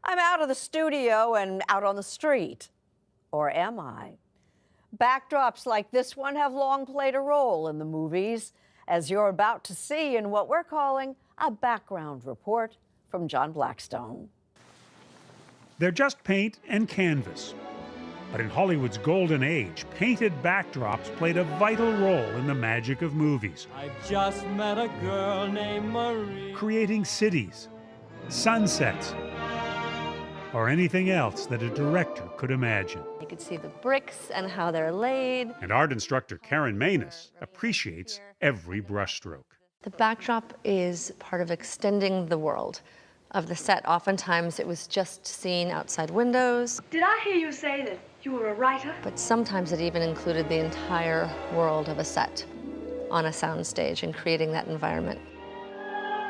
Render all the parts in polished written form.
I'm out of the studio and out on the street. Or am I? Backdrops like this one have long played a role in the movies, as you're about to see in what we're calling a background report from John Blackstone. They're just paint and canvas. But in Hollywood's golden age, painted backdrops played a vital role in the magic of movies. I just met a girl named Marie. Creating cities, sunsets, or anything else that a director could imagine. You could see the bricks and how they're laid. And art instructor Karen Maness appreciates every brushstroke. The backdrop is part of extending the world of the set. Oftentimes it was just seen outside windows. Did I hear you say that you were a writer? But sometimes it even included the entire world of a set on a soundstage and creating that environment.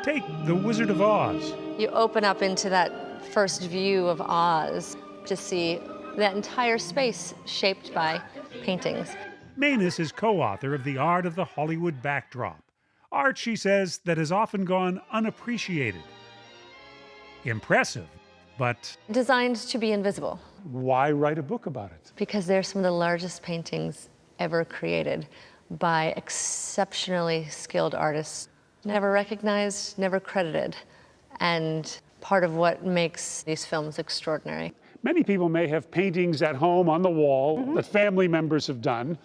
Take The Wizard of Oz. You open up into that first view of Oz to see that entire space shaped by paintings. Maness is co-author of The Art of the Hollywood Backdrop. Art, she says, that has often gone unappreciated. Impressive, but Designed to be invisible. why write a book about it? Because they're some of the largest paintings ever created by exceptionally skilled artists. Never recognized, never credited, and part of what makes these films extraordinary. Many people may have paintings at home on the wall that family members have done.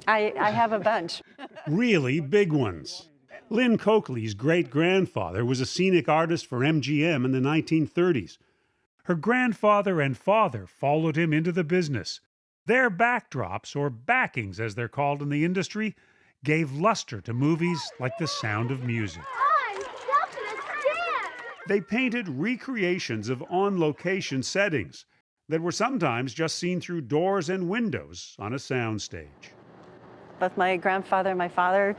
I have a bunch. Really big ones. Lynn Coakley's great-grandfather was a scenic artist for MGM in the 1930s. Her grandfather and father followed him into the business. Their backdrops, or backings as they're called in the industry, gave luster to movies like The Sound of Music. They painted recreations of on-location settings that were sometimes just seen through doors and windows on a soundstage. Both my grandfather and my father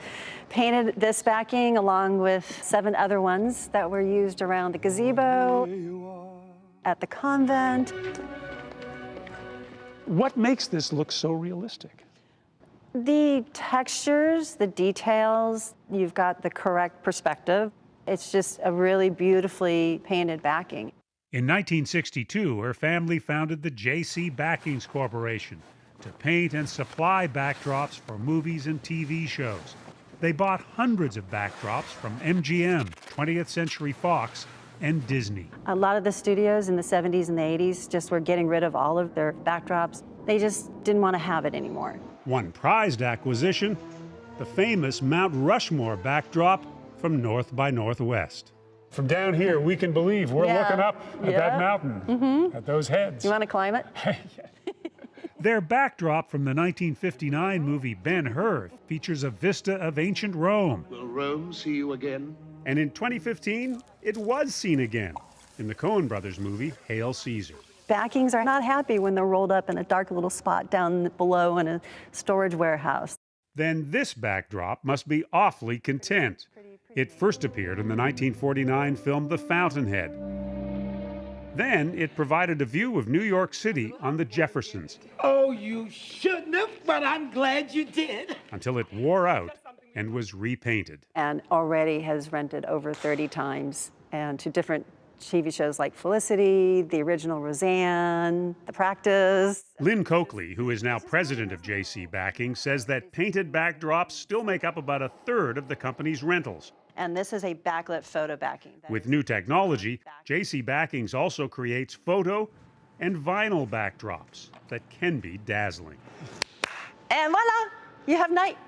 painted this backing along with 7 other ones that were used around the gazebo, at the convent. What makes this look so realistic? The textures, the details, you've got the correct perspective. It's just a really beautifully painted backing. In 1962, her family founded the J.C. Backings Corporation to paint and supply backdrops for movies and TV shows. They bought hundreds of backdrops from MGM, 20th Century Fox, and Disney. A lot of the studios in the 70s and the 80s just were getting rid of all of their backdrops. They just didn't want to have it anymore. One prized acquisition, the famous Mount Rushmore backdrop from North by Northwest. From down here, we can believe we're looking up at that mountain, at those heads. You want to climb it? Their backdrop from the 1959 movie Ben-Hur features a vista of ancient Rome. Will Rome see you again? And in 2015, it was seen again in the Coen brothers movie, Hail Caesar. Backings are not happy when they're rolled up in a dark little spot down below in a storage warehouse. Then this backdrop must be awfully content. It first appeared in the 1949 film The Fountainhead. Then it provided a view of New York City on the Jeffersons. Oh, you shouldn't have, but I'm glad you did. Until it wore out and was repainted. And already has rented over 30 times, and to different TV shows like Felicity, the original Roseanne, The Practice. Lynn Coakley, who is now president of JC Backing, says that painted backdrops still make up about 1/3 of the company's rentals. And this is a backlit photo backing. With new technology, JC Backings also creates photo and vinyl backdrops that can be dazzling. And voila, you have night.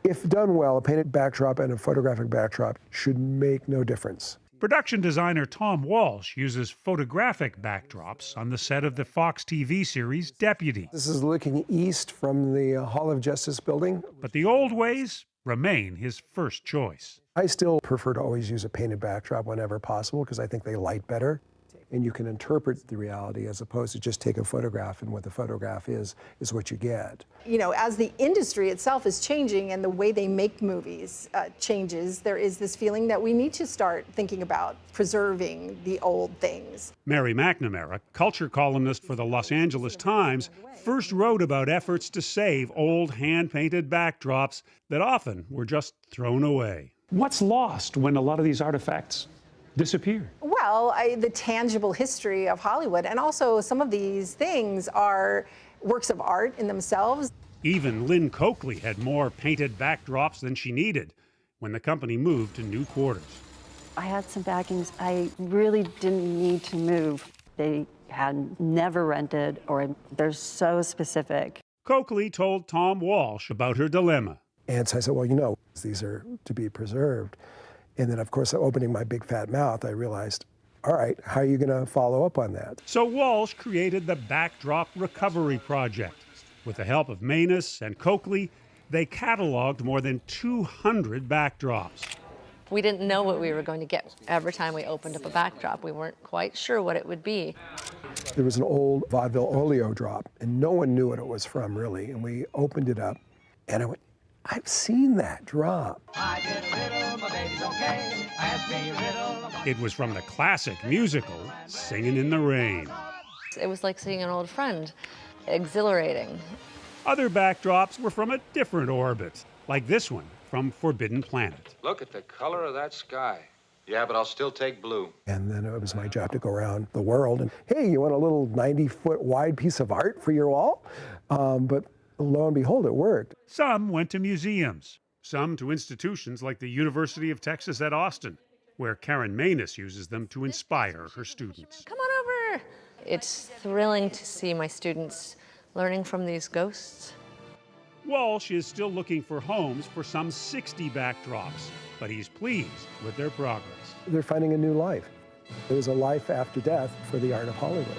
If done well, a painted backdrop and a photographic backdrop should make no difference. Production designer Tom Walsh uses photographic backdrops on the set of the Fox TV series Deputy. This is looking east from the Hall of Justice building. But the old ways remain his first choice. I still prefer to always use a painted backdrop whenever possible because I think they light better. And you can interpret the reality as opposed to just take a photograph, and what the photograph is what you get. You know, as the industry itself is changing and the way they make movies changes, there is this feeling that we need to start thinking about preserving the old things. Mary McNamara, culture columnist for the Los Angeles Times, first wrote about efforts to save old hand-painted backdrops that often were just thrown away. What's lost when a lot of these artifacts disappeared. Well, the tangible history of Hollywood, and also some of these things are works of art in themselves. Even Lynn Coakley had more painted backdrops than she needed when the company moved to new quarters. I had some backings I really didn't need to move. They had never rented, or they're so specific. Coakley told Tom Walsh about her dilemma. And so I said, well, you know, these are to be preserved. And then, of course, opening my big fat mouth, I realized, all right, how are you going to follow up on that? So Walsh created the Backdrop Recovery Project. With the help of Maness and Coakley, they cataloged more than 200 backdrops. We didn't know what we were going to get every time we opened up a backdrop. We weren't quite sure what it would be. There was an old vaudeville oleo drop, and no one knew what it was from, really. And we opened it up, and I went, I've seen that drop. It was from the classic musical, Singin' in the Rain. It was like seeing an old friend, exhilarating. Other backdrops were from a different orbit, like this one from Forbidden Planet. Look at the color of that sky. Yeah, but I'll still take blue. And then it was my job to go around the world and, hey, you want a little 90-foot wide piece of art for your wall? But lo and behold, it worked. Some went to museums, some to institutions like the University of Texas at Austin, where Karen Maness uses them to inspire her students. Come on over. It's thrilling to see my students learning from these ghosts. Walsh is still looking for homes for some 60 backdrops, but he's pleased with their progress. They're finding a new life. There's a life after death for the art of Hollywood.